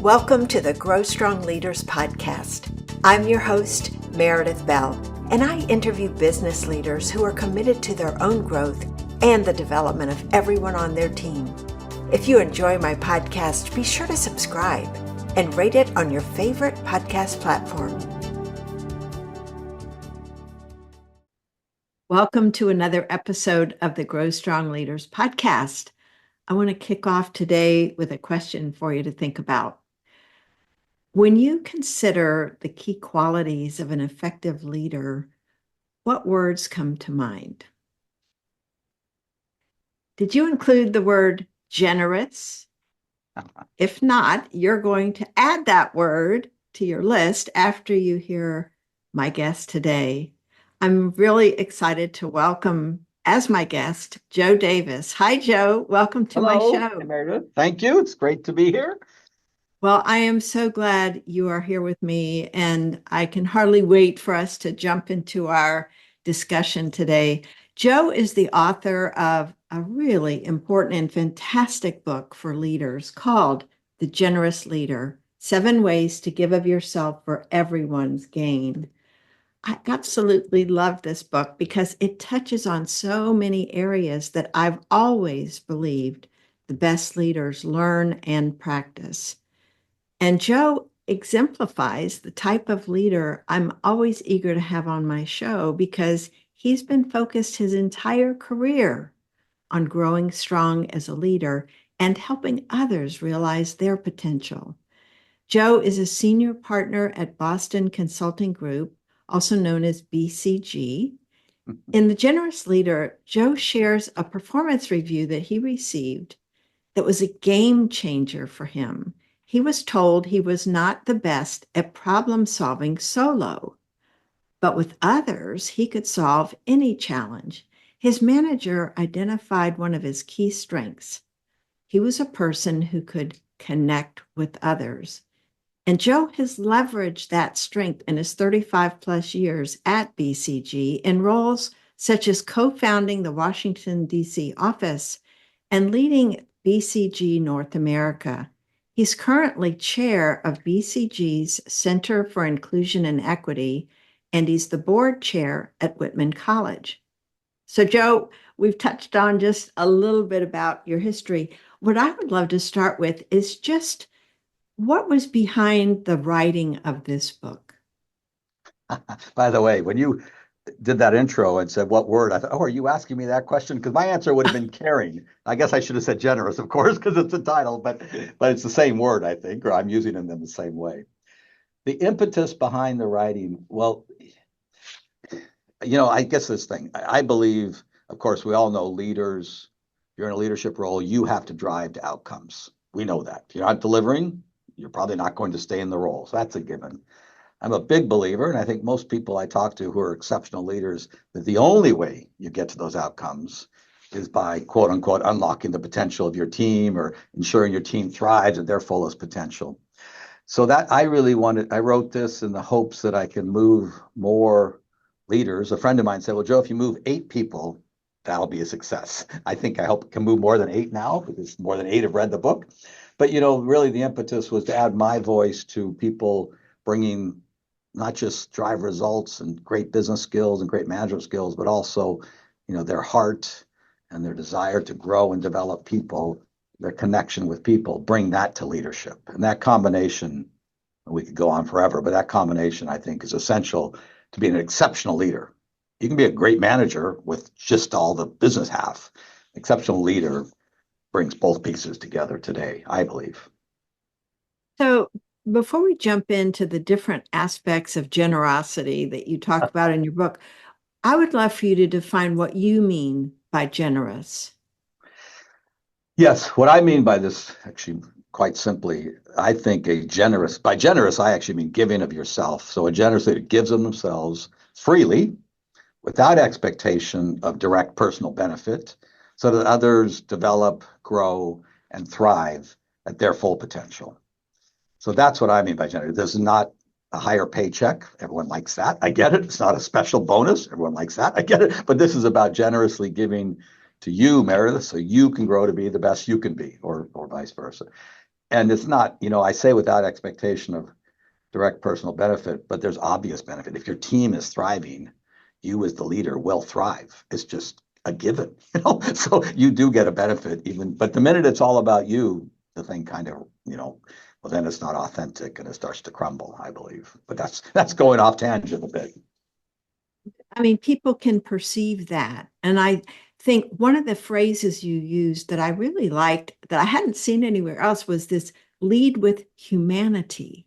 Welcome to the Grow Strong Leaders podcast. I'm your host, Meredith Bell, and I interview business leaders who are committed to their own growth and the development of everyone on their team. If you enjoy my podcast, be sure to subscribe and rate it on your favorite podcast platform. Welcome to another episode of the Grow Strong Leaders podcast. I want to kick off today with a question for you to think about. When you consider the key qualities of an effective leader, what words come to mind? Did you include the word generous? If not, you're going to add that word to your list after you hear my guest today. I'm really excited to welcome as my guest, Joe Davis. Hi, Joe. Welcome to my show. Hello, Meredith. Thank you. It's great to be here. Well, I am so glad you are here with me, and I can hardly wait for us to jump into our discussion today. Joe is the author of a really important and fantastic book for leaders called The Generous Leader: 7 Ways to Give of Yourself for Everyone's Gain. I absolutely love this book because it touches on so many areas that I've always believed the best leaders learn and practice. And Joe exemplifies the type of leader I'm always eager to have on my show because he's been focused his entire career on growing strong as a leader and helping others realize their potential. Joe is a senior partner at Boston Consulting Group, also known as BCG. In The Generous Leader, Joe shares a performance review that he received that was a game changer for him. He was told he was not the best at problem solving solo, but with others, he could solve any challenge. His manager identified one of his key strengths. He was a person who could connect with others. And Joe has leveraged that strength in his 35 plus years at BCG in roles such as co-founding the Washington, D.C. office and leading BCG North America. He's currently chair of BCG's Center for Inclusion and Equity, and he's the board chair at Whitman College. So, Joe, we've touched on just a little bit about your history. What I would love to start with is just what was behind the writing of this book? By the way, when you did that intro and said what word, I thought, oh, are you asking me that question? Because my answer would have been caring. I guess I should have said generous, of course, because it's a title, but it's the same word, I think, or I'm using them in the same way. The impetus behind the writing, well, I guess this thing, I believe, of course, we all know leaders, you're in a leadership role, you have to drive to outcomes. We know that. If you're not delivering, you're probably not going to stay in the role. So that's a given. I'm a big believer, and I think most people I talk to who are exceptional leaders, that the only way you get to those outcomes is by, quote unquote, unlocking the potential of your team or ensuring your team thrives at their fullest potential. So that I wrote this in the hopes that I can move more leaders. A friend of mine said, well, Joe, if you move 8 people, that'll be a success. I think I hope it can move more than 8 now, because more than 8 have read the book. But, really the impetus was to add my voice to people bringing not just drive results and great business skills and great management skills, but also, their heart and their desire to grow and develop people, their connection with people, bring that to leadership. And that combination, we could go on forever, but that combination, I think, is essential to be an exceptional leader. You can be a great manager with just all the business half. Exceptional leader brings both pieces together today, I believe. So before we jump into the different aspects of generosity that you talk about in your book, I would love for you to define what you mean by generous. Yes, what I mean by this, actually, quite simply, I think by generous, I actually mean giving of yourself. So a generous leader gives of themselves freely, without expectation of direct personal benefit, so that others develop, grow, and thrive at their full potential. So that's what I mean by generous. This is not a higher paycheck. Everyone likes that. I get it. It's not a special bonus. Everyone likes that. I get it. But this is about generously giving to you, Meredith, so you can grow to be the best you can be, or vice versa. And it's not, I say without expectation of direct personal benefit, but there's obvious benefit. If your team is thriving, you as the leader will thrive. It's just a given, So you do get a benefit even, but the minute it's all about you, the thing kind of, well, then it's not authentic and it starts to crumble, I believe. But that's going off tangent a bit. I mean, people can perceive that. And I think one of the phrases you used that I really liked that I hadn't seen anywhere else was this lead with humanity.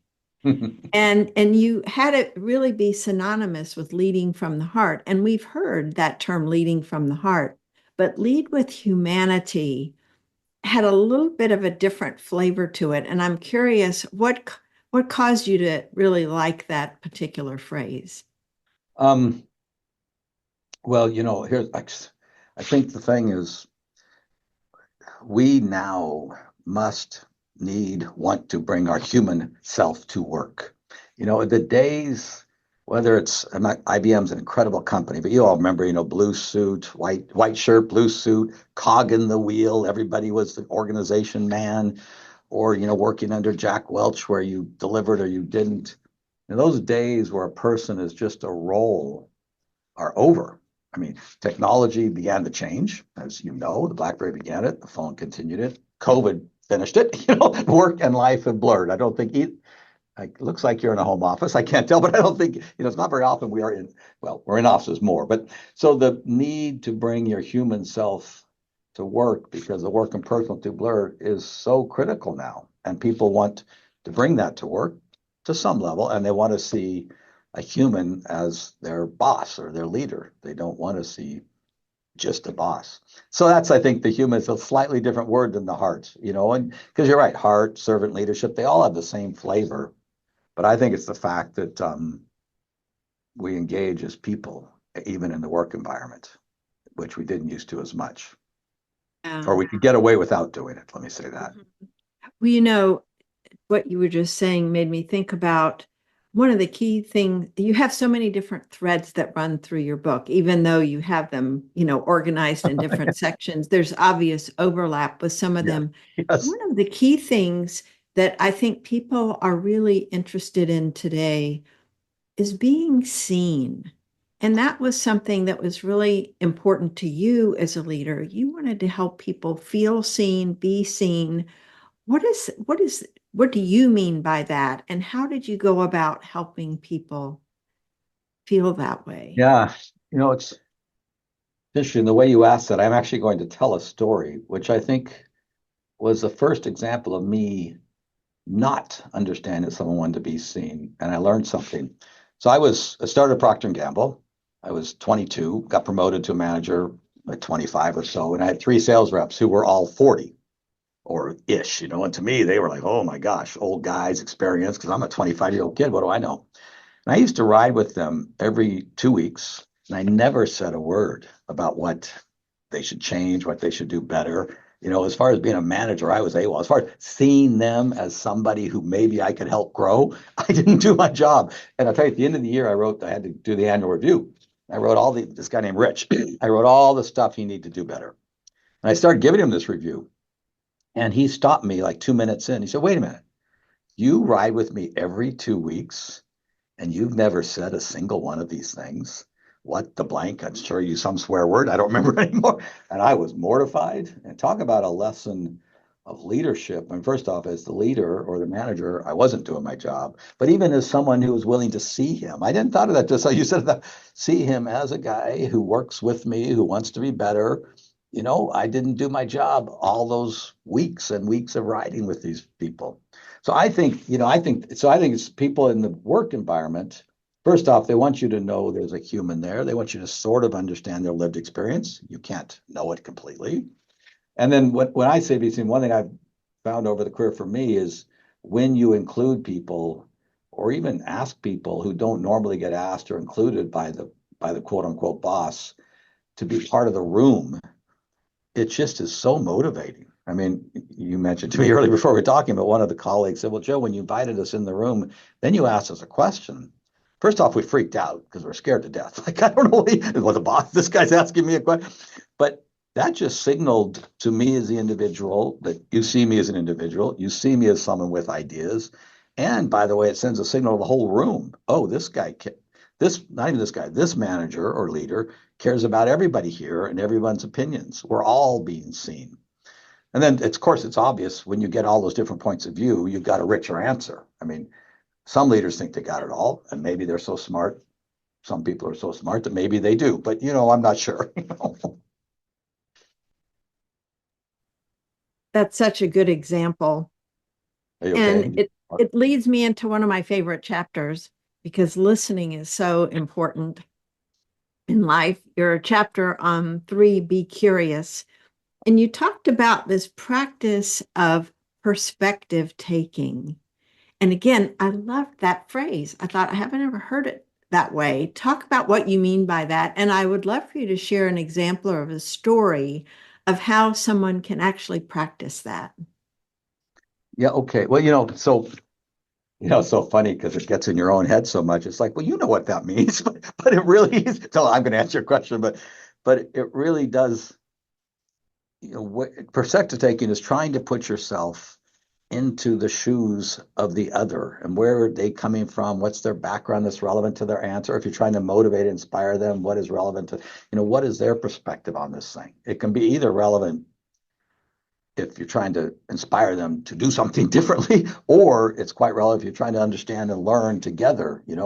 And you had it really be synonymous with leading from the heart. And we've heard that term leading from the heart, but lead with humanity had a little bit of a different flavor to it. And I'm curious, what caused you to really like that particular phrase? Um, well, here's, I think the thing is we now must want to bring our human self to work. The days, whether it's IBM's an incredible company, but you all remember, blue suit, white shirt, blue suit, cog in the wheel. Everybody was the organization man, or working under Jack Welch, where you delivered or you didn't. And those days where a person is just a role are over. I mean, technology began to change, as you know. The BlackBerry began it, the phone continued it, COVID finished it. Work and life have blurred. I don't think it looks like you're in a home office. I can't tell, but I don't think, it's not very often we are in, well, we're in offices more. But so the need to bring your human self to work because the work and personal to blur is so critical now. And people want to bring that to work to some level, and they want to see a human as their boss or their leader. They don't want to see just a boss. So that's, I think, the human is a slightly different word than the heart, and because you're right, heart, servant leadership, they all have the same flavor. But I think it's the fact that we engage as people, even in the work environment, which we didn't used to as much, or we could get away without doing it. Let me say that. Well, what you were just saying made me think about one of the key things. You have so many different threads that run through your book, even though you have them, organized in different sections. There's obvious overlap with some of them. Yes. One of the key things that I think people are really interested in today is being seen. And that was something that was really important to you as a leader. You wanted to help people feel seen, be seen. What do you mean by that? And how did you go about helping people feel that way? Yeah. It's interesting the way you asked that. I'm actually going to tell a story, which I think was the first example of me not understanding that someone wanted to be seen. And I learned something. So I started Procter and Gamble. I was 22, got promoted to a manager at 25 or so. And I had 3 sales reps who were all 40 or ish, and to me, they were like, oh my gosh, old guys, experience, because I'm a 25-year-old kid. What do I know? And I used to ride with them every 2 weeks, and I never said a word about what they should change, what they should do better. As far as being a manager, I was AWOL. As far as seeing them as somebody who maybe I could help grow, I didn't do my job. And I'll tell you, at the end of the year, I had to do the annual review. I wrote this guy named Rich, I wrote all the stuff he needed to do better. And I started giving him this review. And he stopped me like 2 minutes in. He said, wait a minute, you ride with me every 2 weeks and you've never said a single one of these things. What the blank? I'm sure you some swear word. I don't remember anymore. And I was mortified. And talk about a lesson of leadership. And first off, as the leader or the manager, I wasn't doing my job. But even as someone who was willing to see him, I didn't thought of that just like you said that. See him as a guy who works with me, who wants to be better. I didn't do my job all those weeks and weeks of riding with these people. So I think it's people in the work environment. First off, they want you to know there's a human there. They want you to sort of understand their lived experience. You can't know it completely. And then when I say be seen, one thing I've found over the career for me is when you include people or even ask people who don't normally get asked or included by the quote unquote boss to be part of the room, it just is so motivating. I mean, you mentioned to me earlier before we were talking, but one of the colleagues said, well, Joe, when you invited us in the room, then you asked us a question. First off, we freaked out because we're scared to death. Like, I don't know what the boss, this guy's asking me a question. But that just signaled to me as the individual that you see me as an individual, you see me as someone with ideas. And by the way, it sends a signal to the whole room. Oh, this guy, this, not even this guy, this manager or leader cares about everybody here and everyone's opinions. We're all being seen. And then, of course, it's obvious when you get all those different points of view, you've got a richer answer. I mean, some leaders think they got it all, and maybe they're so smart. Some people are so smart that maybe they do, but I'm not sure. That's such a good example. Are you And okay? it leads me into one of my favorite chapters because listening is so important in life. Your chapter on 3, Be Curious. And you talked about this practice of perspective taking. And again, I loved that phrase. I thought I haven't ever heard it that way. Talk about what you mean by that. And I would love for you to share an example of a story of how someone can actually practice that. Yeah, okay. Well, it's so funny because it gets in your own head so much. It's like, well, you know what that means, but it really is. So I'm going to answer your question, but it really does. What perspective taking is trying to put yourself into the shoes of the other and where are they coming from? What's their background that's relevant to their answer? If you're trying to motivate, inspire them, what is relevant to, what is their perspective on this thing? It can be either relevant if you're trying to inspire them to do something differently, or it's quite relevant if you're trying to understand and learn together, and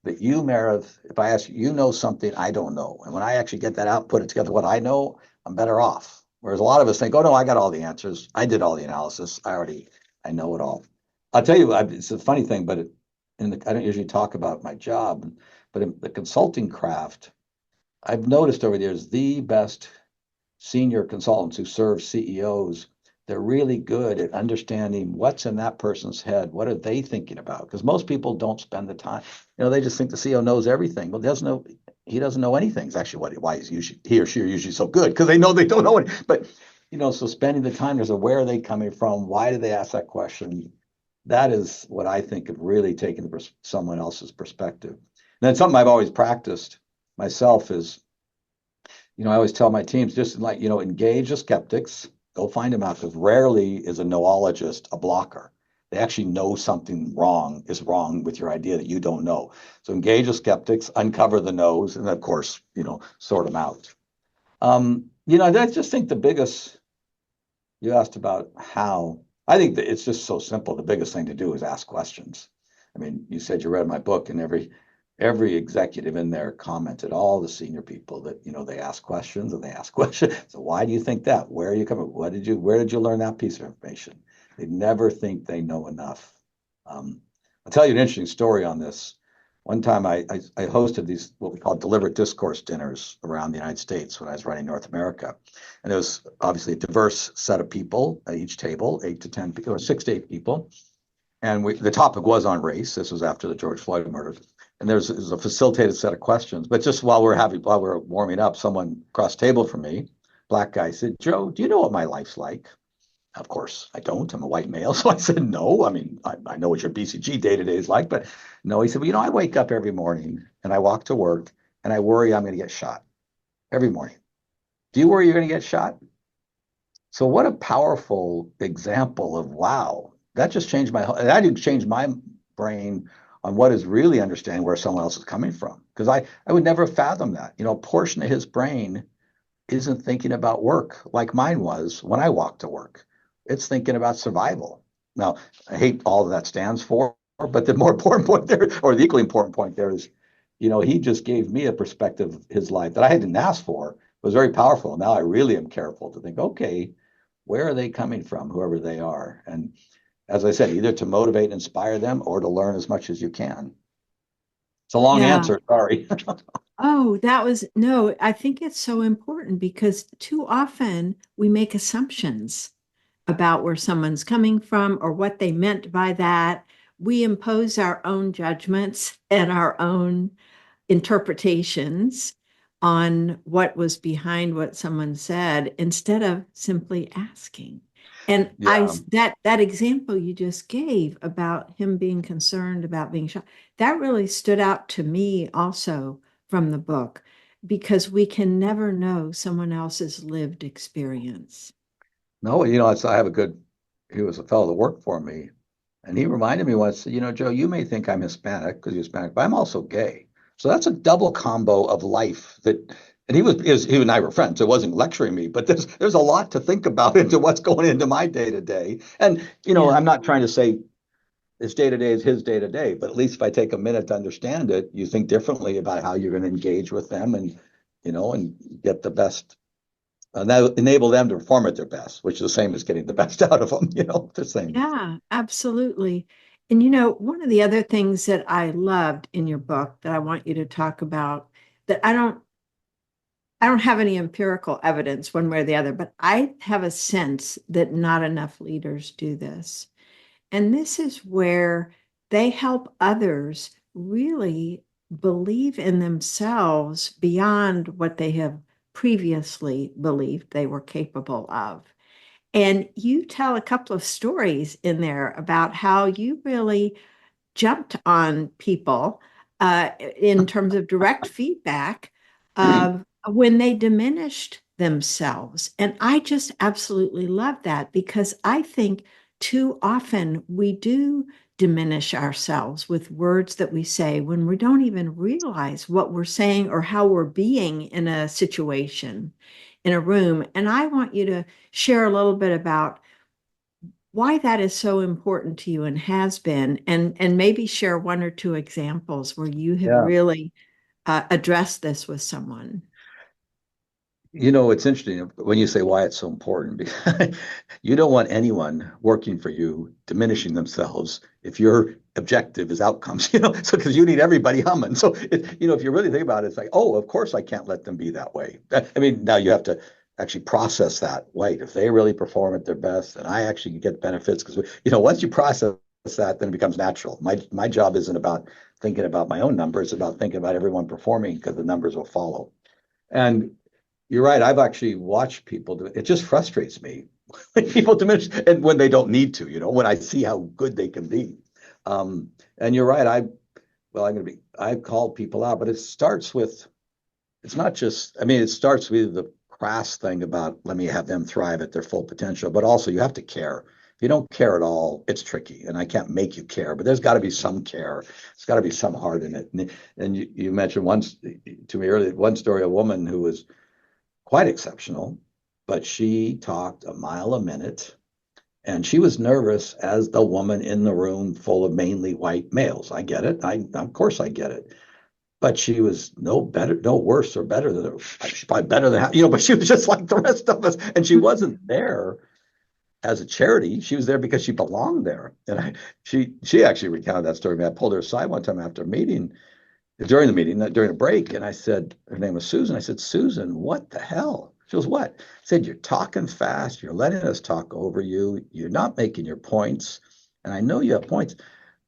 that you, Meredith, if I ask you, something I don't know. And when I actually get that out and put it together, what I know, I'm better off. Whereas a lot of us think, oh no, I got all the answers. I did all the analysis. I know it all. I'll tell you, it's a funny thing, but I don't usually talk about my job, but in the consulting craft, I've noticed over the years, the best senior consultants who serve CEOs, they're really good at understanding what's in that person's head. What are they thinking about? Because most people don't spend the time. They just think the CEO knows everything. Well, he doesn't know anything. It's actually why he or she are usually so good because they know they don't know it. But so spending the time there's where are they coming from? Why do they ask that question? That is what I think of really taking someone else's perspective. And then something I've always practiced myself is I always tell my teams just like, engage the skeptics, go find them out because rarely is a noologist a blocker. They actually know something is wrong with your idea that you don't know. So engage the skeptics, uncover the no's, and of course, sort them out. I just think the biggest, you asked about how, I think that it's just so simple. The biggest thing to do is ask questions. I mean, you said you read my book, and every executive in there commented, all the senior people that, they ask questions and they ask questions. So why do you think that? Where are you coming? Where did you learn that piece of information? They never think they know enough. I'll tell you an interesting story on this. One time I hosted these, what we call deliberate discourse dinners around the United States when I was running North America. And it was obviously a diverse set of people at each table, 8 to 10 people, or 6 to 8 people. And the topic was on race. This was after the George Floyd murder. And there's a facilitated set of questions. But just while we're warming up, someone across the table from me, black guy, said, "Joe, do you know what my life's like?" Of course, I don't. I'm a white male. So I said, "No. I mean, I know what your BCG day to day is like, but no." He said, "Well, I wake up every morning and I walk to work and I worry I'm going to get shot every morning. Do you worry you're going to get shot?" So what a powerful example of, wow, that just changed that didn't change my brain on what is really understanding where someone else is coming from. Because I would never fathom that. A portion of his brain isn't thinking about work like mine was when I walked to work. It's thinking about survival. Now, I hate all that stands for, but the more important point there, or the equally important point there is, he just gave me a perspective of his life that I didn't ask for. It was very powerful. Now I really am careful to think, okay, where are they coming from, whoever they are? And as I said, either to motivate and inspire them or to learn as much as you can. It's a long Yeah. answer. Sorry. Oh, no, I think it's so important because too often we make assumptions about where someone's coming from or what they meant by that. We impose our own judgments and our own interpretations on what was behind what someone said instead of simply asking. And Yeah. that example you just gave about him being concerned about being shot, that really stood out to me also from the book because we can never know someone else's lived experience. No, I have he was a fellow that worked for me, and he reminded me once, Joe, you may think I'm Hispanic because you're Hispanic, but I'm also gay. So that's a double combo of life and he and I were friends. So it wasn't lecturing me, but there's a lot to think about into what's going into my day to day. And, Yeah. I'm not trying to say his day to day is his day to day, but at least if I take a minute to understand it, you think differently about how you're going to engage with them and get the best and that enable them to perform at their best, which is the same as getting the best out of them, the same. Yeah, absolutely. And one of the other things that I loved in your book that I want you to talk about that I don't have any empirical evidence one way or the other, but I have a sense that not enough leaders do this. And this is where they help others really believe in themselves beyond what they have previously believed they were capable of. And you tell a couple of stories in there about how you really jumped on people in terms of direct feedback of when they diminished themselves. And I just absolutely love that because I think too often we do diminish ourselves with words that we say when we don't even realize what we're saying or how we're being in a situation, in a room. And I want you to share a little bit about why that is so important to you and has been, and maybe share one or two examples where you have Yeah. really addressed this with someone. It's interesting when you say why it's so important because you don't want anyone working for you diminishing themselves if your objective is outcomes, so because you need everybody humming. So, if you really think about it, it's like, oh, of course I can't let them be that way. I mean, now you have to actually process that. Wait, if they really perform at their best and I actually get benefits because, once you process that, then it becomes natural. My job isn't about thinking about my own numbers, it's about thinking about everyone performing because the numbers will follow. And you're right. I've actually watched people do it. It just frustrates me when people diminish and when they don't need to, when I see how good they can be. And you're right. I've called people out, but it's not just, I mean, it starts with the crass thing about let me have them thrive at their full potential, but also you have to care. If you don't care at all, it's tricky and I can't make you care, but there's got to be some care. There's got to be some heart in it. And you mentioned once to me earlier, one story, a woman who was quite exceptional, but she talked a mile a minute and she was nervous as the woman in the room full of mainly white males. I get it. Of course I get it. But she was no better, no worse or better than she's probably better than but she was just like the rest of us. And she wasn't there as a charity. She was there because she belonged there. And she actually recounted that story. I pulled her aside one time after a meeting during the meeting, during a break, and I said, her name was Susan. I said, Susan, what the hell? She goes, what? I said, you're talking fast. You're letting us talk over you. You're not making your points. And I know you have points.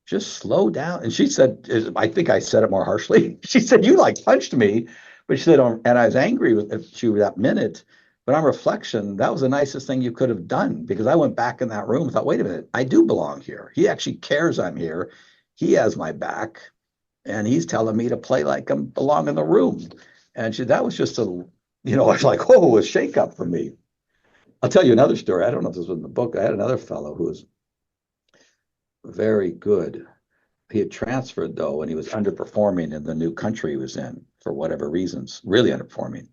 Just slow down. And she said, I think I said it more harshly. She said, you like punched me. But she said, and I was angry with you that minute. But on reflection, that was the nicest thing you could have done because I went back in that room and thought, wait a minute, I do belong here. He actually cares I'm here. He has my back and he's telling me to play like I belong in the room. And that was just I was like, oh, a shake up for me. I'll tell you another story. I don't know if this was in the book. I had another fellow who was very good. He had transferred though, and he was underperforming in the new country he was in for whatever reasons, really underperforming.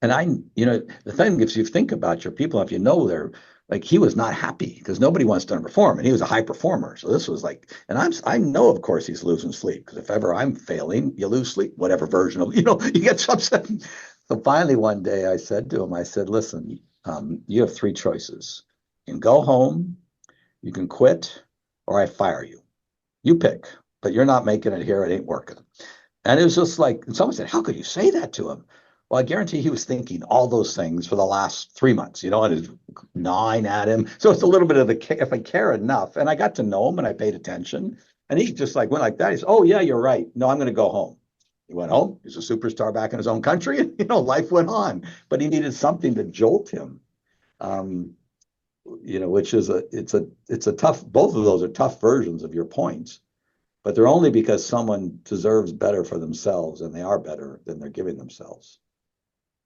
And the thing, if you think about your people, if you know they're like, he was not happy because nobody wants to underperform, and he was a high performer. So this was like, and I know, of course, he's losing sleep because if ever I'm failing, you lose sleep, whatever version of, you get upset. So finally, one day I said to him, I said, listen, you have three choices. You can go home, you can quit, or I fire you. You pick, but you're not making it here. It ain't working. And it was just like, and someone said, how could you say that to him? Well, I guarantee he was thinking all those things for the last 3 months, and it's gnawing at him. So it's a little bit of if I care enough, and I got to know him and I paid attention, and he just like went like that. He said, oh, yeah, you're right. No, I'm going to go home. He went home. He's a superstar back in his own country, and, life went on. But he needed something to jolt him, um, which is it's a tough, both of those are tough versions of your points. but they're only because someone deserves better for themselves and they are better than they're giving themselves.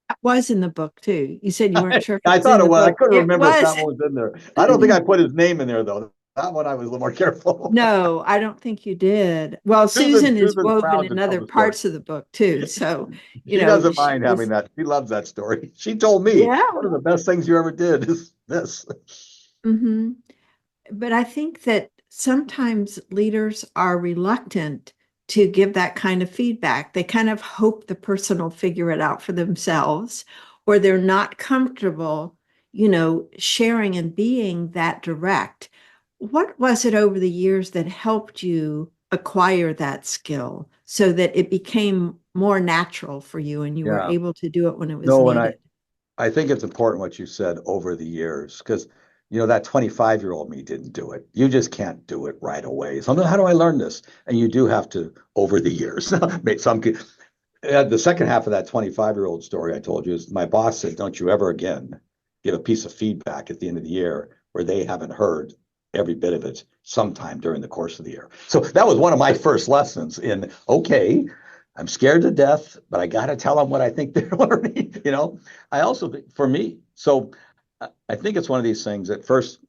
That was in the book too. You said you weren't sure if it I was thought in it the was. I book. couldn't It remember if was. that one was in there. I don't think I put his name in there though. That one I was a little more careful. No, I don't think you did. Well, Susan, Susan is Susan's woven proud to in tell other the story. parts of the book too. So, She doesn't mind having was, that. She loves that story. She told me yeah. one of the best things you ever did is this. Hmm. But I think that sometimes leaders are reluctant to give that kind of feedback. They kind of hope the person will figure it out for themselves, or they're not comfortable, sharing and being that direct. What was it over the years that helped you acquire that skill so that it became more natural for you and you were Yeah. able to do it when it was No, and I, needed? I think it's important what you said over the years because that 25-year-old me didn't do it. You just can't do it right away. So how do I learn this? And you do have to over the years. The second half of that 25-year-old story I told you is my boss said, don't you ever again give a piece of feedback at the end of the year where they haven't heard every bit of it sometime during the course of the year. So that was one of my first lessons in, okay, I'm scared to death, but I got to tell them what I think they're learning. I also, for me, so I think it's one of these things that first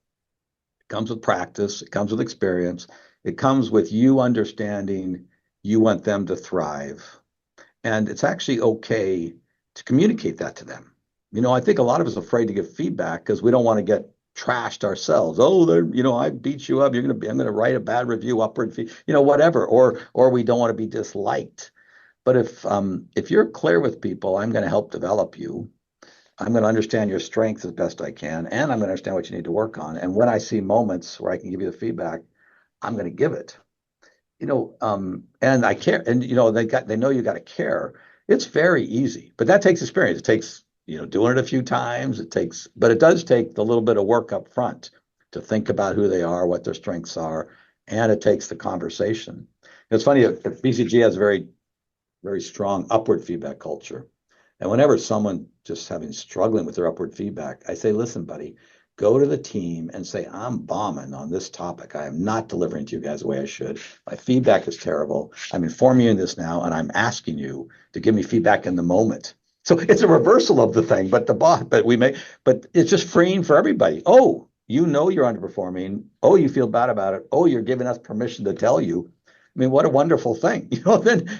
comes with practice, it comes with experience, it comes with you understanding you want them to thrive. And it's actually okay to communicate that to them. I think a lot of us are afraid to give feedback because we don't want to get trashed ourselves. Oh, I beat you up. I'm gonna write a bad review, upward feed, whatever. Or we don't want to be disliked. But if you're clear with people, I'm going to help develop you. I'm going to understand your strengths as best I can, and I'm going to understand what you need to work on. And when I see moments where I can give you the feedback, I'm going to give it. And I care, and they know you got to care. It's very easy, but that takes experience. It takes doing it a few times. But it does take the little bit of work up front to think about who they are, what their strengths are, and it takes the conversation. It's funny, BCG has a very, very strong upward feedback culture. And whenever someone just struggling with their upward feedback, I say, listen, buddy, go to the team and say, I'm bombing on this topic. I am not delivering to you guys the way I should. My feedback is terrible. I'm informing you in this now, and I'm asking you to give me feedback in the moment. So it's a reversal of the thing, but it's just freeing for everybody. Oh, you're underperforming. Oh, you feel bad about it. Oh, you're giving us permission to tell you. I mean, what a wonderful thing.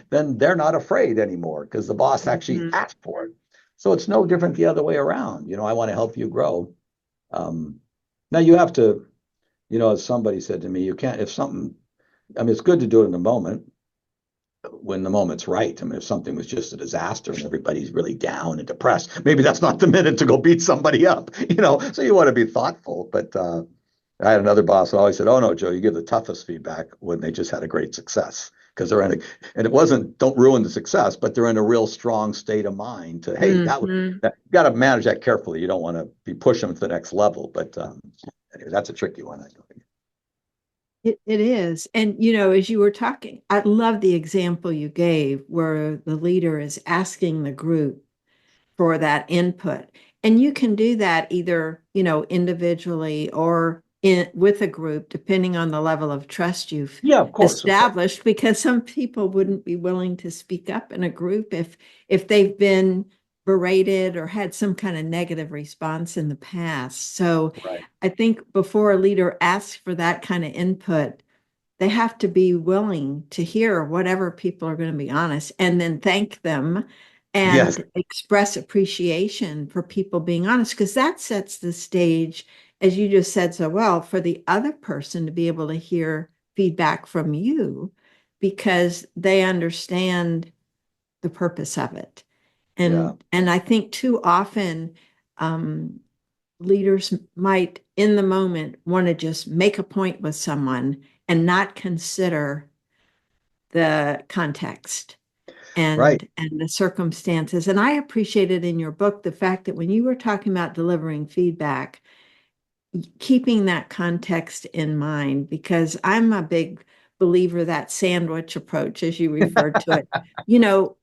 Then they're not afraid anymore because the boss actually Mhm. asked for it. So it's no different the other way around. I want to help you grow. Um, Now you have to, as somebody said to me, you can't, if something, I mean, it's good to do it in the moment when the moment's right. I mean, if something was just a disaster and everybody's really down and depressed, maybe that's not the minute to go beat somebody up, so you want to be thoughtful. But I had another boss who always said, "Oh no, Joe, you give the toughest feedback when they just had a great success because and it wasn't don't ruin the success, but they're in a real strong state of mind to, hey, Mhm. you got to manage that carefully. You don't want to be pushing them to the next level, but anyway, that's a tricky one. I think. It is. And, as you were talking, I love the example you gave where the leader is asking the group for that input. And you can do that either, individually or with a group, depending on the level of trust you've Yeah, of course, of course. established, because some people wouldn't be willing to speak up in a group if they've been berated or had some kind of negative response in the past. So Right. I think before a leader asks for that kind of input, they have to be willing to hear whatever people are going to be honest and then thank them Yes. and express appreciation for people being honest, because that sets the stage, as you just said so well, for the other person to be able to hear feedback from you because they understand the purpose of it. Yeah. And I think too often um, leaders might, in the moment, want to just make a point with someone and not consider the context Right. and the circumstances. And I appreciated in your book the fact that when you were talking about delivering feedback, keeping that context in mind, because I'm a big believer that sandwich approach, as you referred to it,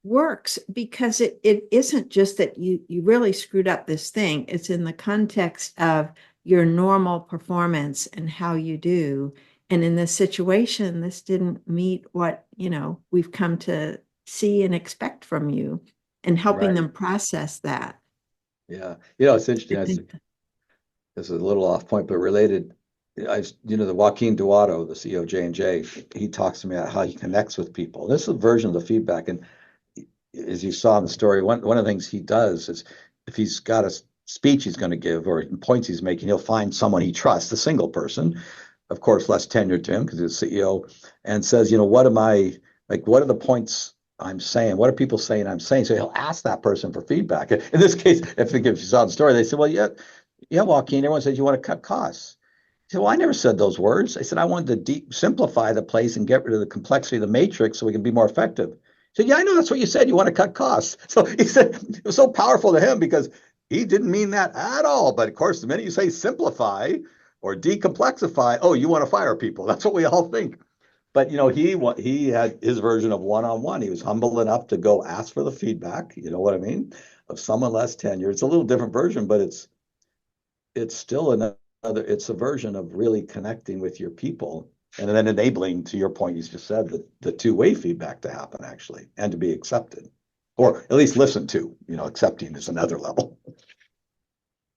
works because it isn't just that you really screwed up this thing. It's in the context of your normal performance and how you do. And in this situation, this didn't meet what, we've come to see and expect from you, and helping Right. them process that. Yeah. It's I interesting. think This is a little off point, but related. The Joaquin Duato, the CEO of J&J, he talks to me about how he connects with people. This is a version of the feedback. And as you saw in the story, one of the things he does is if he's got a speech he's going to give or points he's making, he'll find someone he trusts, a single person, of course, less tenured to him because he's CEO, and says, what are the points I'm saying? What are people saying I'm saying? So he'll ask that person for feedback. In this case, if you saw the story, they said, well, yeah, Joaquin, everyone says you want to cut costs. He said, well, I never said those words. I said, I wanted to simplify the place and get rid of the complexity of the matrix so we can be more effective. He said, yeah, I know that's what you said. You want to cut costs. So he said it was so powerful to him because he didn't mean that at all. But of course, the minute you say simplify or decomplexify, oh, you want to fire people. That's what we all think. But he had his version of one-on-one. He was humble enough to go ask for the feedback. You know what I mean? Of someone less tenured. It's a little different version, but it's still it's a version of really connecting with your people and then enabling, to your point you just said, the two-way feedback to happen actually and to be accepted or at least listened to. Accepting is another level.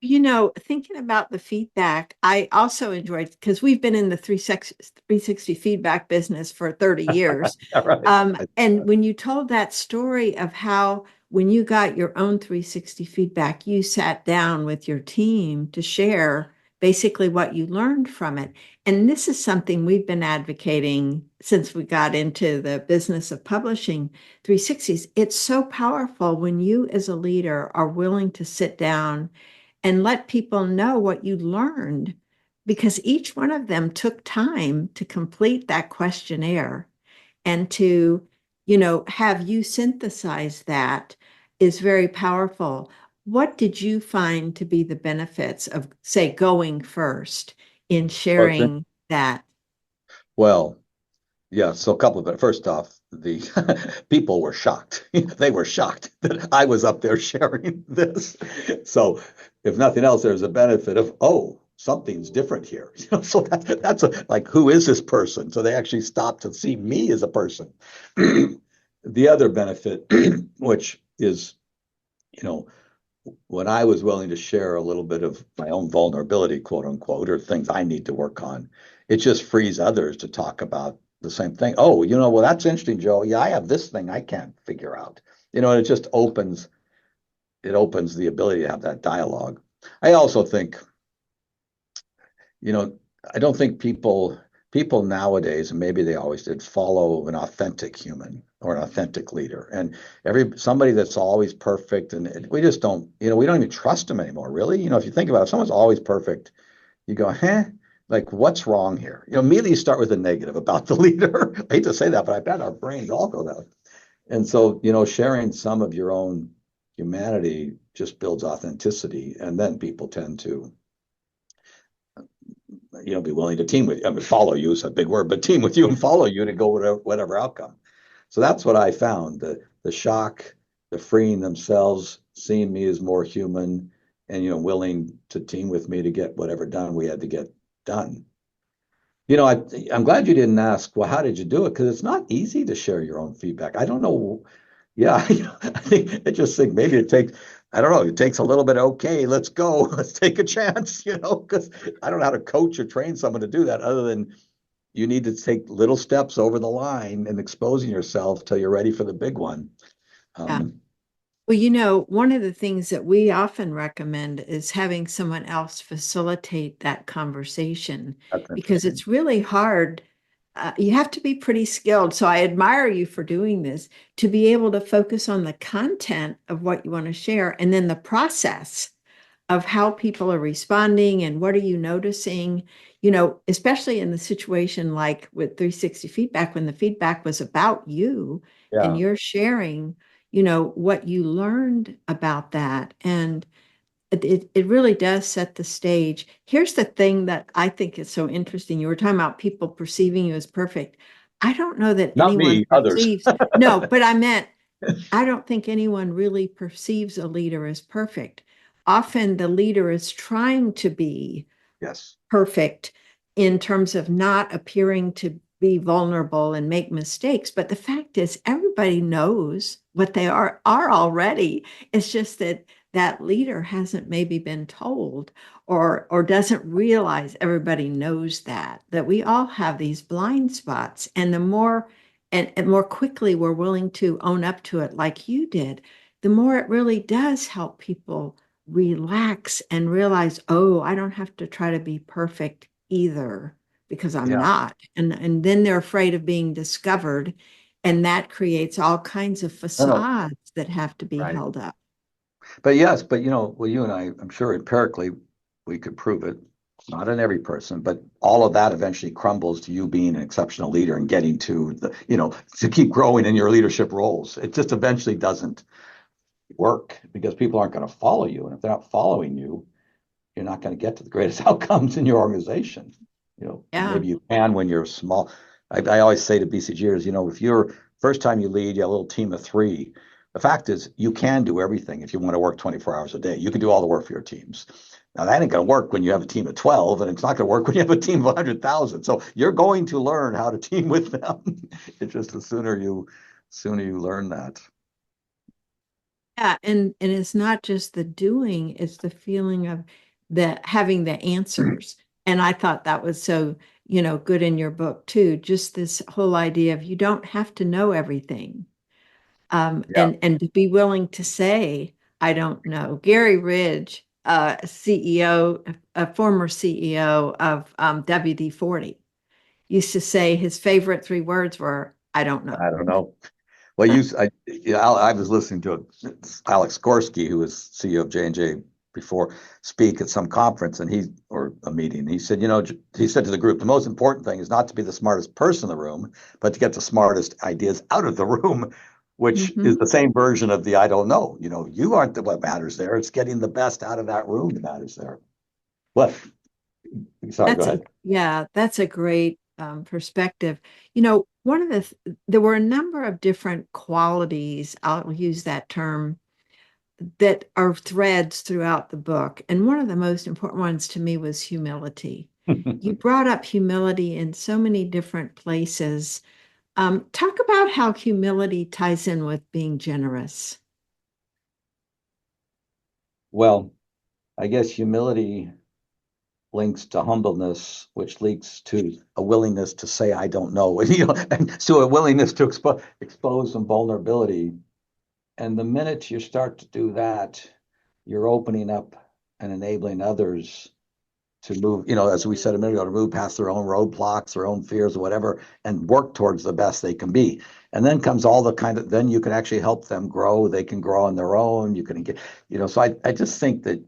Thinking about the feedback, I also enjoyed, because we've been in the 360 feedback business for 30 years. All right. And when you told that story of how when you got your own 360 feedback, you sat down with your team to share basically what you learned from it. And this is something we've been advocating since we got into the business of publishing 360s. It's so powerful when you as a leader are willing to sit down and let people know what you learned, because each one of them took time to complete that questionnaire, and to, have you synthesize that is very powerful. What did you find to be the benefits of, say, going first in Well, sharing that? well, yeah, so a couple of it. First off, the people were shocked. They were shocked that I was up there sharing this. So, if nothing else, there's a benefit of, oh, something's different here. So that's like, who is this person? So they actually stopped to see me as a person. The other benefit, which is, you know, when I was willing to share a little bit of my own vulnerability, quote unquote, or things I need to work on, it just frees others to talk about the same thing. Oh, well, that's interesting, Joe. Yeah, I have this thing I can't figure out. And it opens the ability to have that dialogue. I also think, you know, I don't think people nowadays, and maybe they always did, follow an authentic human or an authentic leader. And somebody that's always perfect, and we just don't, we don't even trust them anymore, really. If you think about it, if someone's always perfect, you go, like, what's wrong here? Immediately you start with a negative about the leader. I hate to say that, but I bet our brains all go that way. And so, sharing some of your own humanity just builds authenticity, and then people tend to be willing to team with you. I mean, follow you is a big word, but team with you and follow you to go whatever outcome. So that's what I found: the shock, the freeing themselves, seeing me as more human, and willing to team with me to get whatever done we had to get done. I'm glad you didn't ask, well, how did you do it? Because it's not easy to share your own feedback. I don't know. Yeah, I just think maybe I don't know, it takes a little bit. Okay, let's go. Let's take a chance, because I don't know how to coach or train someone to do that other than you need to take little steps over the line and exposing yourself till you're ready for the big one. Yeah. Um, Well, one of the things that we often recommend is having someone else facilitate that conversation, that's because interesting. it's really hard. You have to be pretty skilled. So I admire you for doing this, to be able to focus on the content of what you want to share, and then the process of how people are responding and what are you noticing, especially in the situation like with 360 feedback, when the feedback was about you and Yeah. you're sharing, what you learned about that. And it really does set the stage. Here's the thing that I think is so interesting. You were talking about people perceiving you as perfect. I don't know that Not anyone me, others. perceives, no, but I meant, I don't think anyone really perceives a leader as perfect. Often the leader is trying to be Yes. perfect, in terms of not appearing to be vulnerable and make mistakes. But the fact is, everybody knows what they are already. It's just that that leader hasn't maybe been told or doesn't realize everybody knows that we all have these blind spots. And the more and more quickly we're willing to own up to it, like you did, the more it really does help people relax and realize, oh, I don't have to try to be perfect either because I'm Yeah. not. And then they're afraid of being discovered. And that creates all kinds of No, no. facades that have to be Right. held up. But yes, but well, you and I'm sure empirically we could prove it. Not in every person, but all of that eventually crumbles to you being an exceptional leader and getting to to keep growing in your leadership roles. It just eventually doesn't work because people aren't going to follow you. And if they're not following you, you're not going to get to the greatest outcomes in your organization. Yeah. Maybe you can when you're small. I always say to BCGers, if you're first time you lead, you have a little team of three. The fact is, you can do everything if you want to work 24 hours a day. You can do all the work for your teams. Now, that ain't going to work when you have a team of 12, and it's not going to work when you have a team of 100,000. So you're going to learn how to team with them. It's just the sooner you learn that. Yeah, and it's not just the doing, it's the feeling of the having the answers. And I thought that was so, good in your book too. Just this whole idea of you don't have to know everything. Yeah. And to be willing to say, I don't know. Gary Ridge, CEO, a former CEO of WD-40, used to say his favorite three words were, I don't know. I don't know. Well, I was listening to Alex Gorski, who was CEO of J&J before, speak at some conference, or a meeting. He said, he said to the group, the most important thing is not to be the smartest person in the room, but to get the smartest ideas out of the room, which Mhm. is the same version of the I don't know. You aren't what matters there. It's getting the best out of that room that matters there. What? Sorry, go ahead. That's a great perspective. One of there were a number of different qualities, I'll use that term, that are threads throughout the book. And one of the most important ones to me was humility. You brought up humility in so many different places. Talk about how humility ties in with being generous. Well, I guess humility links to humbleness, which leads to a willingness to say I don't know, and so a willingness to expose some vulnerability. And the minute you start to do that, you're opening up and enabling others to move, as we said a minute ago, to move past their own roadblocks, their own fears, or whatever, and work towards the best they can be. And then comes all then you can actually help them grow. They can grow on their own. You can get, so I just think that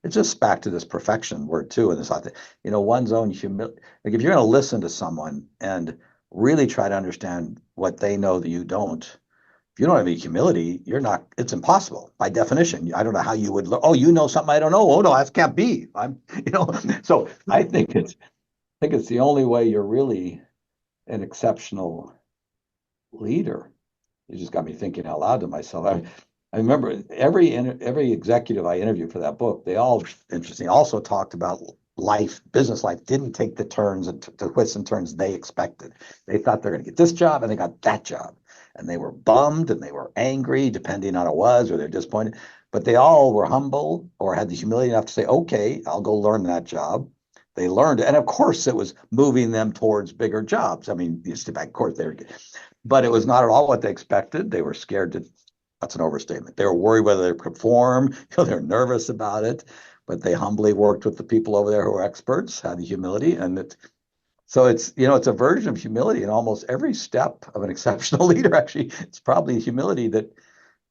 it's just back to this perfection word too, and this thought that one's own humility. Like if you're going to listen to someone and really try to understand what they know that you don't, if you don't have any humility, you're not. It's impossible by definition. I don't know how you would. Oh, you know something I don't know. Oh no, that can't be. So I think it's the only way you're really an exceptional leader. You just got me thinking out loud to myself. I remember every executive I interviewed for that book, they all interesting also talked about life, business life didn't take the turns and the twists and turns they expected. They thought they're going to get this job and they got that job. And they were bummed and they were angry, depending on it was, or they're disappointed. But they all were humble or had the humility enough to say, okay, I'll go learn that job. They learned it. And of course, it was moving them towards bigger jobs. I mean, you step back, of course, but it was not at all what they expected. They were scared to, that's an overstatement. They were worried whether they could perform. They're nervous about it, but they humbly worked with the people over there who are experts, had the humility. So it's a version of humility in almost every step of an exceptional leader. Actually, it's probably humility that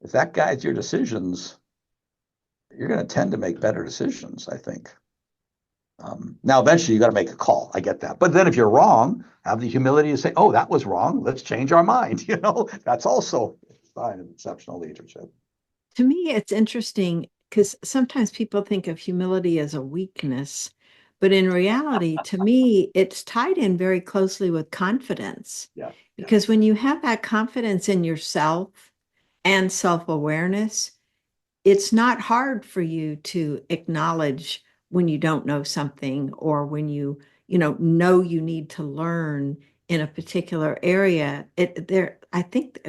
if that guides your decisions, you're going to tend to make better decisions, I think. Now, eventually, you got to make a call. I get that. But then if you're wrong, have the humility to say, oh, that was wrong. Let's change our mind. That's also a sign of exceptional leadership. To me, it's interesting because sometimes people think of humility as a weakness, but in reality, to me, it's tied in very closely with confidence. Yeah. Yeah. Because when you have that confidence in yourself and self-awareness, it's not hard for you to acknowledge when you don't know something or when know you need to learn in a particular area, I think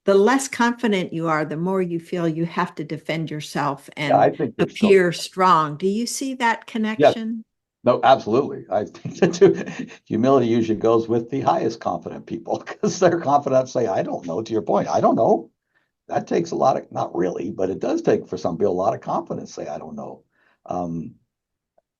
the less confident you are, the more you feel you have to defend yourself Yeah, I and think there's so. appear strong. Do you see that Yes, connection? no, absolutely. I think that too. Humility usually goes with the highest confident people because they're confident to say, I don't know, to your point, I don't know. That takes a lot of, not really, but it does take for some people a lot of confidence to say, I don't know. Um,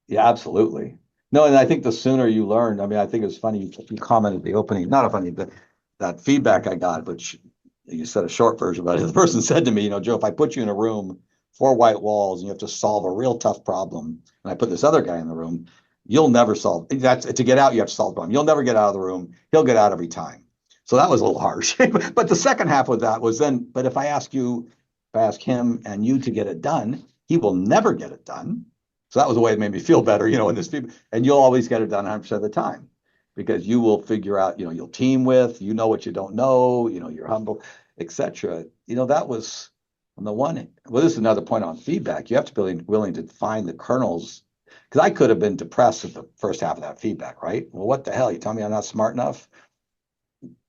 yeah, absolutely. No, and I think the sooner you learn, I mean, I think it was funny you commented the opening, not a funny, but that feedback I got, which you said a short version about it. The person said to me, Joe, if I put you in a room, four white walls, and you have to solve a real tough problem, and I put this other guy in the room, you'll never solve that's to get out, you have to solve the problem. You'll never get out of the room. He'll get out every time. So that was a little harsh. But the second half of that was then, but if I ask you, if I ask him and you to get it done, he will never get it done. So that was the way it made me feel better, in this people, and you'll always get it done 100% of the time because you will figure out, you'll team with, what you don't know, you're humble, etc. That was on the one. Well, this is another point on feedback. You have to be willing to find the kernels because I could have been depressed at the first half of that feedback, right? Well, what the hell? You tell me I'm not smart enough?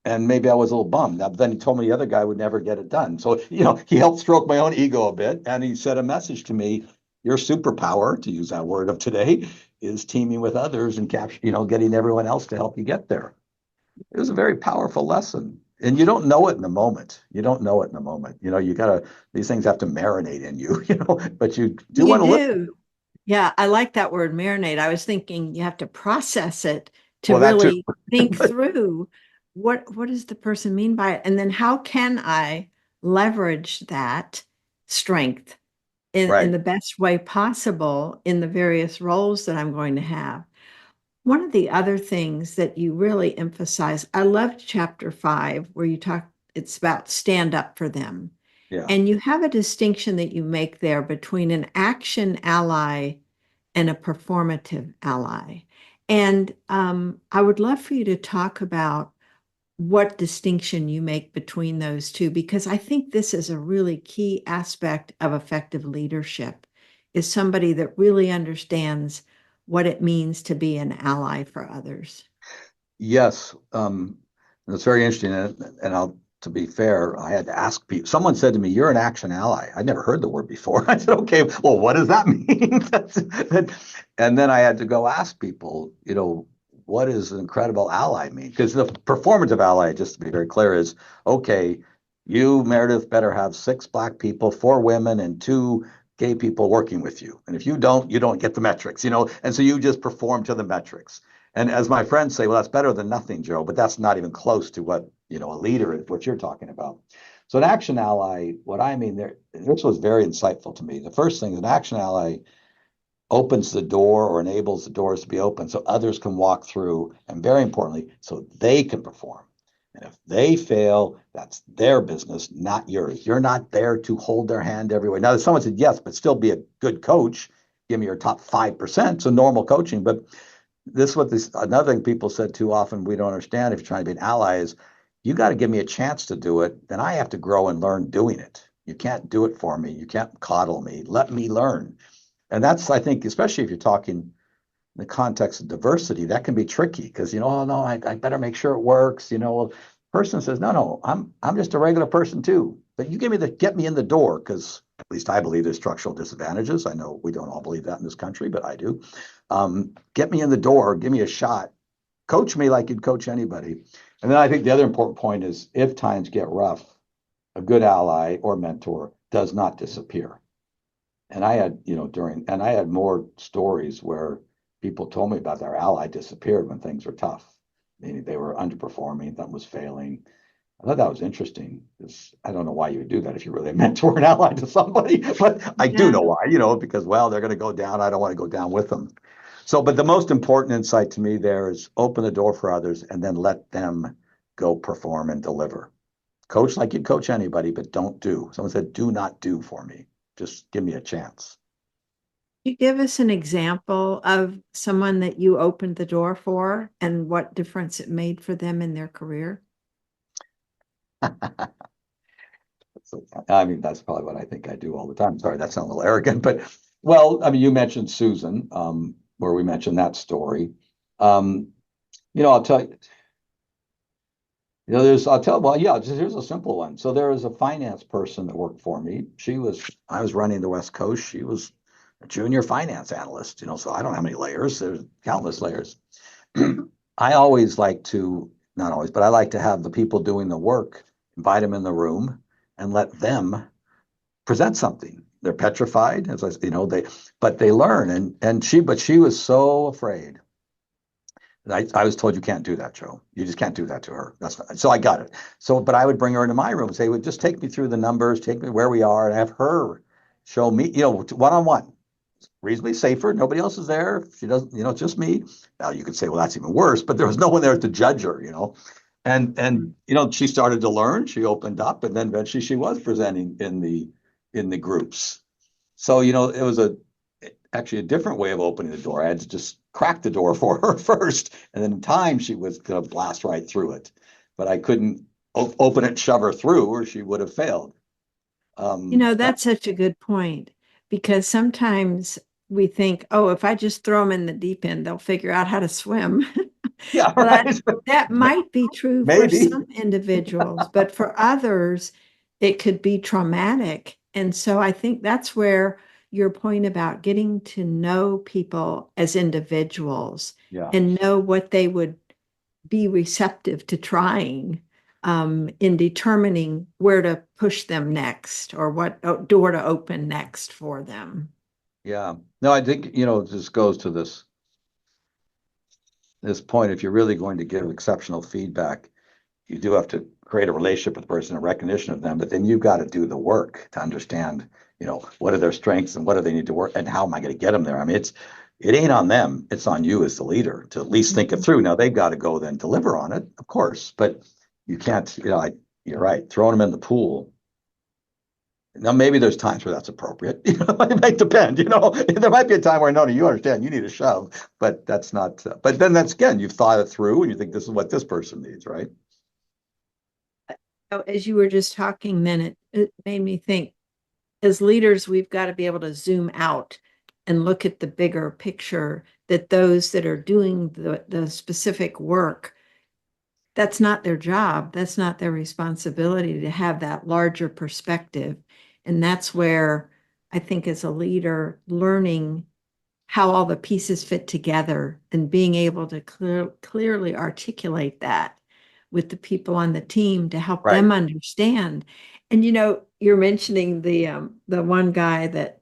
And maybe I was a little bummed. But then he told me the other guy would never get it done. So, he helped stroke my own ego a bit. And he said a message to me, your superpower, to use that word of today, is teaming with others and getting everyone else to help you get there. It was a very powerful lesson. And you don't know it in the moment. You don't know it in the moment. These things have to marinate in you, but you do You want to listen. do. Yeah, I like that word marinate. I was thinking you have to process it to Well, that too. really think through what does the person mean by it? And then how can I leverage that strength in Right. the best way possible in the various roles that I'm going to have? One of the other things that you really emphasize, I loved chapter 5, where you talk, it's about stand up for them. Yeah. And you have a distinction that you make there between an action ally and a performative ally. And I would love for you to talk about what distinction you make between those two, because I think this is a really key aspect of effective leadership, is somebody that really understands what it means to be an ally for others. Yes, that's very interesting. And to be fair, I had to ask people. Someone said to me, "You're an action ally." I'd never heard the word before. I said, "Okay, well, what does that mean?" And then I had to go ask people, what does an incredible ally mean? Because the performative ally, just to be very clear, is okay. You, Meredith, better have 6 Black people, 4 women, and 2 gay people working with you. And if you don't get the metrics, And so you just perform to the metrics. And as my friends say, well, that's better than nothing, Joe, but that's not even close to what, a leader is, what you're talking about. So an action ally, what I mean there, this was very insightful to me. The first thing is an action ally opens the door or enables the doors to be open so others can walk through, and very importantly, so they can perform. And if they fail, that's their business, not yours. You're not there to hold their hand everywhere. Now, someone said yes, but still be a good coach. Give me your top 5%. So normal coaching, but another thing people said too often we don't understand if you're trying to be an ally is you got to give me a chance to do it. Then I have to grow and learn doing it. You can't do it for me. You can't coddle me. Let me learn. And that's, I think, especially if you're talking in the context of diversity, that can be tricky because, oh no, I better make sure it works. Person says, no, I'm just a regular person too. But you get me in the door because at least I believe there's structural disadvantages. I know we don't all believe that in this country, but I do. Get me in the door, give me a shot, coach me like you'd coach anybody. And then I think the other important point is if times get rough, a good ally or mentor does not disappear. And I had, and I had more stories where people told me about their ally disappeared when things were tough, meaning they were underperforming, that was failing. I thought that was interesting because I don't know why you would do that if you're really a mentor and ally to somebody, but I do Yeah. know why, because, well, they're going to go down. I don't want to go down with them. So, but the most important insight to me there is open the door for others and then let them go perform and deliver. Coach like you'd coach anybody, but don't do. Someone said, do not do for me. Just give me a chance. You give us an example of someone that you opened the door for and what difference it made for them in their career? So, I mean, that's probably what I think I do all the time. Sorry, that sounds a little arrogant, but well, I mean, you mentioned Susan, where we mentioned that story. Um, I'll tell you, I'll tell, well, yeah, here's a simple one. So there was a finance person that worked for me. I was running the West Coast. She was a junior finance analyst, so I don't know how many layers. There's countless layers. I always like to, not always, but I like to have the people doing the work, invite them in the room and let them present something. They're petrified, as I, but they learn. But she was so afraid. I was told you can't do that, Joe. You just can't do that to her. That's not, so I got it. So, but I would bring her into my room and say, would just take me through the numbers, take me where we are, and have her show me, one on one, reasonably safer. Nobody else is there. She doesn't, just me. Now you could say, well, that's even worse, but there was no one there to judge her. And she started to learn. She opened up, and then eventually she was presenting in the groups. So it was actually a different way of opening the door. I had to just crack the door for her first, and then in time she was going to blast right through it. But I couldn't open it, shove her through, or she would have failed. That's such a good point because sometimes we think, oh, if I just throw them in the deep end, they'll figure out how to swim. Yeah, Well, right. that might be true for Maybe. some individuals, but for others, it could be traumatic. And so I think that's where your point about getting to know people as individuals Yeah. and know what they would be receptive to trying in determining where to push them next or what door to open next for them. Yeah. No, I think, this goes to this point. If you're really going to give exceptional feedback, you do have to create a relationship with the person, a recognition of them, but then you've got to do the work to understand, what are their strengths and what do they need to work and how am I going to get them there? I mean, it ain't on them. It's on you as the leader to at least think it through. Now they've got to go then deliver on it, of course, but you can't, you're right. Throwing them in the pool. Now, maybe there's times where that's appropriate. It might depend. There might be a time where no, you understand you need a shove, but that's not. But then that's again, you've thought it through, and you think this is what this person needs, right? As you were just talking, then it made me think as leaders, we've got to be able to zoom out and look at the bigger picture that those that are doing the specific work, that's not their job. That's not their responsibility to have that larger perspective. And that's where I think as a leader, learning how all the pieces fit together and being able to clearly articulate that with the people on the team to help Right. them understand. And you're mentioning the one guy that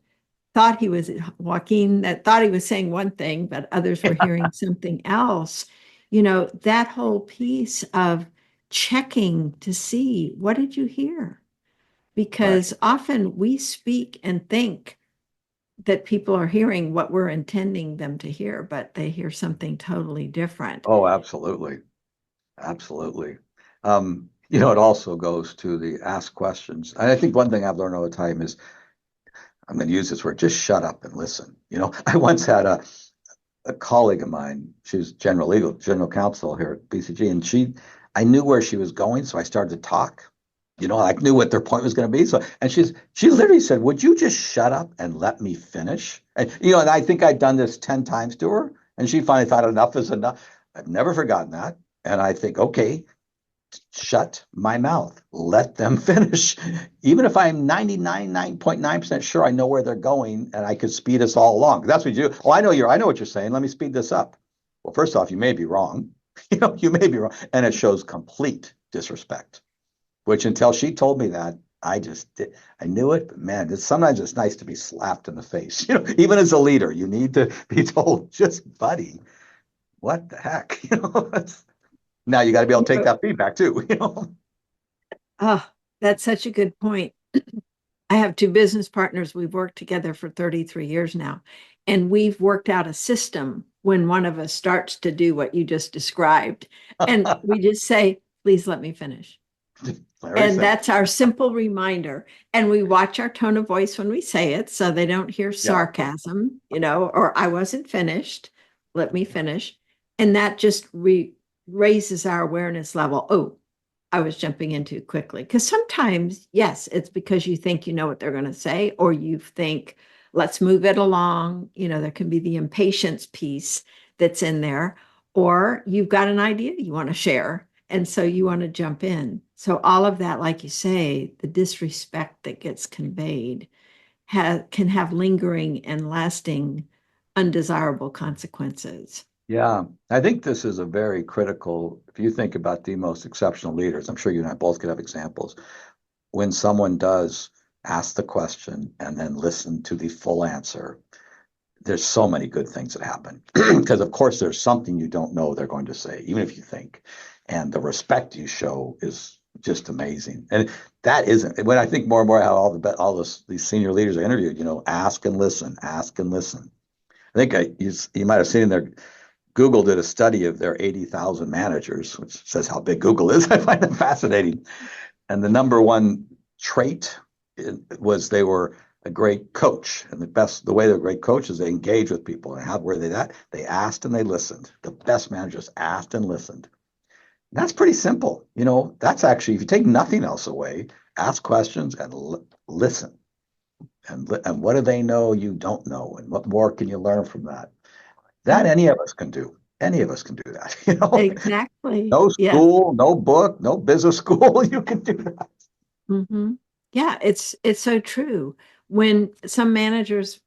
thought he was Joaquin that thought he was saying one thing, but others were hearing something else. That whole piece of checking to see what did you hear? Right. Because often we speak and think that people are hearing what we're intending them to hear, but they hear something totally different. Oh, absolutely. Absolutely. It also goes to the ask questions. And I think one thing I've learned all the time is I'm going to use this word, just shut up and listen. I once had a colleague of mine, she was general counsel here at BCG, and I knew where she was going, so I started to talk. I knew what their point was going to be. So, and she literally said, "Would you just shut up and let me finish?" And I think I'd done this 10 times to her, and she finally thought enough is enough. I've never forgotten that. And I think, okay, shut my mouth. Let them finish. Even if I'm 99.9% sure I know where they're going and I could speed us all along. That's what you do. Oh, I know what you're saying. Let me speed this up. Well, first off, you may be wrong. You may be wrong. And it shows complete disrespect, which until she told me that, I knew it, but man, sometimes it's nice to be slapped in the face. Even as a leader, you need to be told, just buddy, what the heck? Now you got to be able to take that feedback too. Oh, that's such a good point. I have two business partners. We've worked together for 33 years now, and we've worked out a system when one of us starts to do what you just described. And we just say, please let me finish. Very And simple. that's our simple reminder. And we watch our tone of voice when we say it so they don't hear Yeah. sarcasm, or I wasn't finished. Let me finish. And that just raises our awareness level. Oh, I was jumping in too quickly. Because sometimes, yes, it's because you think you know what they're going to say, or you think, let's move it along. There can be the impatience piece that's in there. or you've got an idea you want to share. And so you want to jump in. So all of that, like you say, the disrespect that gets conveyed can have lingering and lasting undesirable consequences. Yeah, I think this is a very critical, if you think about the most exceptional leaders, I'm sure you and I both could have examples. When someone does ask the question and then listen to the full answer, there's so many good things that happen. Because of course there's something you don't know they're going to say, even if you think. And the respect you show is just amazing. And that isn't when I think more and more how these senior leaders are interviewed, ask and listen, ask and listen. I think you might have seen in there, Google did a study of their 80,000 managers, which says how big Google is. I find that fascinating. And the number one trait was they were a great coach. And the way they're a great coach is they engage with people. And how were they that? They asked and they listened. The best managers asked and listened. And that's pretty simple. That's actually, if you take nothing else away, ask questions and listen. And what do they know you don't know? And what more can you learn from that? That any of us can do. Any of us can do that. Exactly. No Yes. school, no book, no business school. You can do that. Mm-hmm. Yeah, it's so true. When some managers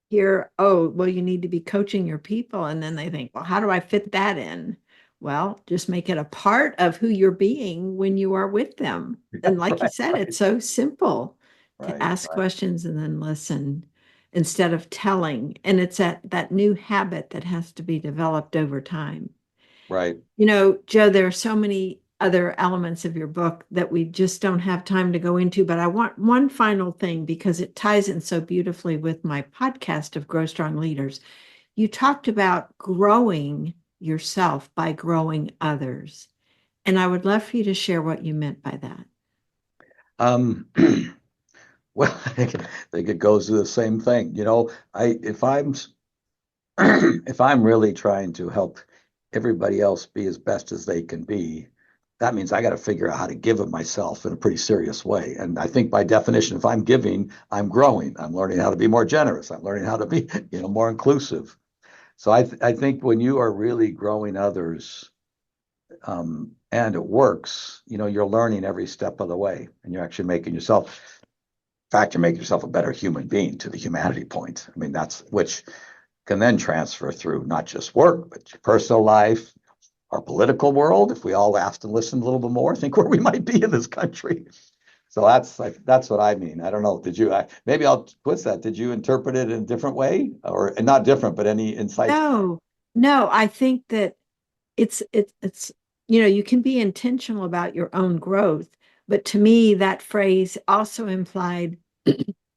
hear, oh, well, you need to be coaching your people, and then they think, well, how do I fit that in? Well, just make it a part of who you're being when you are with them. And like you Right, said, right, it's so simple to right, ask right, questions and then listen instead of telling. And it's that new habit that has to be developed over time. right. Joe, there are so many other elements of your book that we just don't have time to go into, but I want one final thing because it ties in so beautifully with my podcast of Grow Strong Leaders. You talked about growing yourself by growing others. And I would love for you to share what you meant by that. Um, well, I think it goes to the same thing. If I'm if I'm really trying to help everybody else be as best as they can be, that means I got to figure out how to give of myself in a pretty serious way. And I think by definition, if I'm giving, I'm growing. I'm learning how to be more generous. I'm learning how to be, more inclusive. So I think when you are really growing others, and it works, you're learning every step of the way, and you're actually making yourself. In fact, you're making yourself a better human being to the humanity point. I mean, that's which can then transfer through not just work, but your personal life, our political world. If we all asked and listened a little bit more, think where we might be in this country. So that's what I mean. I don't know. Maybe I'll twist that. Did you interpret it in a different way, or not different, but any insights? No, no, I think that it's you can be intentional about your own growth, but to me that phrase also implied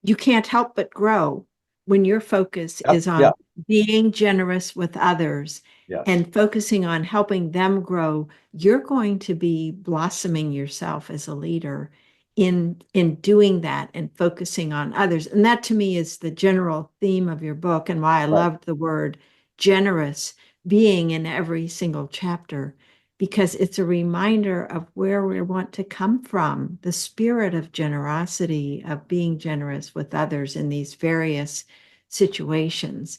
you can't help but grow when your focus Yep. is Yeah. on being generous with others Yes. and focusing on helping them grow. You're going to be blossoming yourself as a leader in doing that and focusing on others. And that to me is the general theme of your book and why I Right. loved the word generous being in every single chapter, because it's a reminder of where we want to come from, the spirit of generosity, of being generous with others in these various situations.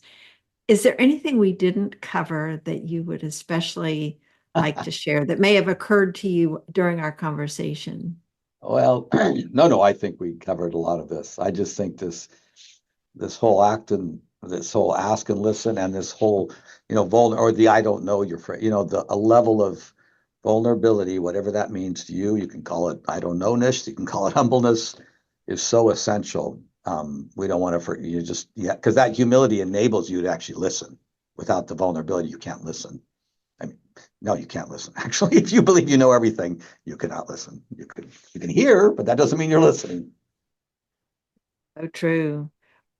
Is there anything we didn't cover that you would especially like to share that may have occurred to you during our conversation? Well, no, no, I think we covered a lot of this. I just think this whole act and this whole ask and listen and this whole, or the I don't know your friend, a level of vulnerability, whatever that means to you. You can call it I don't know-ness, you can call it humbleness, is so essential. We don't want to, because that humility enables you to actually listen. Without the vulnerability, you can't listen. I mean, no, you can't listen. Actually, if you believe you know everything, you cannot listen. You can hear, but that doesn't mean you're listening. So true.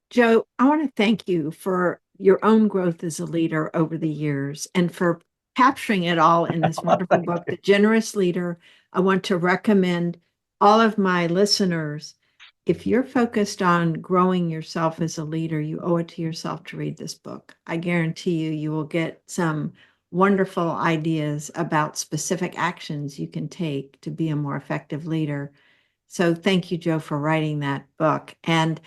Joe, I want to thank you for your own growth as a leader over the years and for capturing it all in this wonderful book, The Generous Leader. I want to recommend all of my listeners, if you're focused on growing yourself as a leader, you owe it to yourself to read this book. I guarantee you will get some wonderful ideas about specific actions you can take to be a more effective leader. So thank you, Joe, for writing that book. And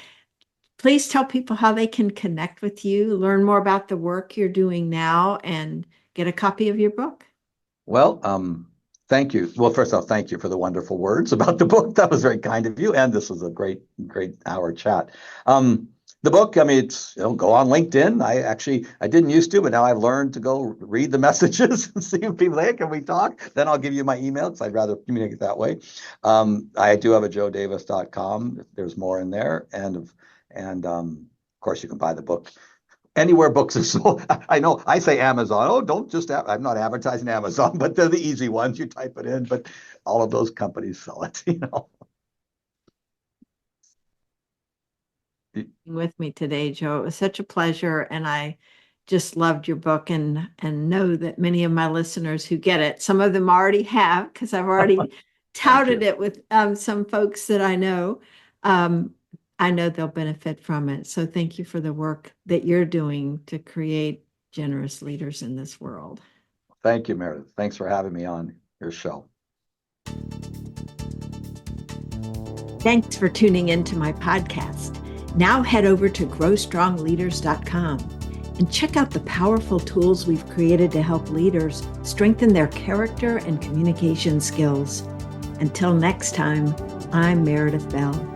please tell people how they can connect with you, learn more about the work you're doing now, and get a copy of your book? Well, thank you. Well, first off, thank you for the wonderful words about the book. That was very kind of you. And this was a great hour chat. The book, I mean, it's, go on LinkedIn. I didn't used to, but now I've learned to go read the messages and see if people, hey, can we talk? Then I'll give you my email because I'd rather communicate that way. I do have a joedavis.com. There's more in there. And of course, you can buy the book anywhere books are sold. I know I say Amazon. Oh, don't just, I'm not advertising Amazon, but they're the easy ones. You type it in, but all of those companies sell it, With me today, Joe. It was such a pleasure, and I just loved your book and know that many of my listeners who get it, some of them already have, because I've already touted it with some folks that I know. I know they'll benefit from it. So thank you for the work that you're doing to create generous leaders in this world. Thank you, Meredith. Thanks for having me on your show. Thanks for tuning into my podcast. Now head over to growstrongleaders.com and check out the powerful tools we've created to help leaders strengthen their character and communication skills. Until next time, I'm Meredith Bell.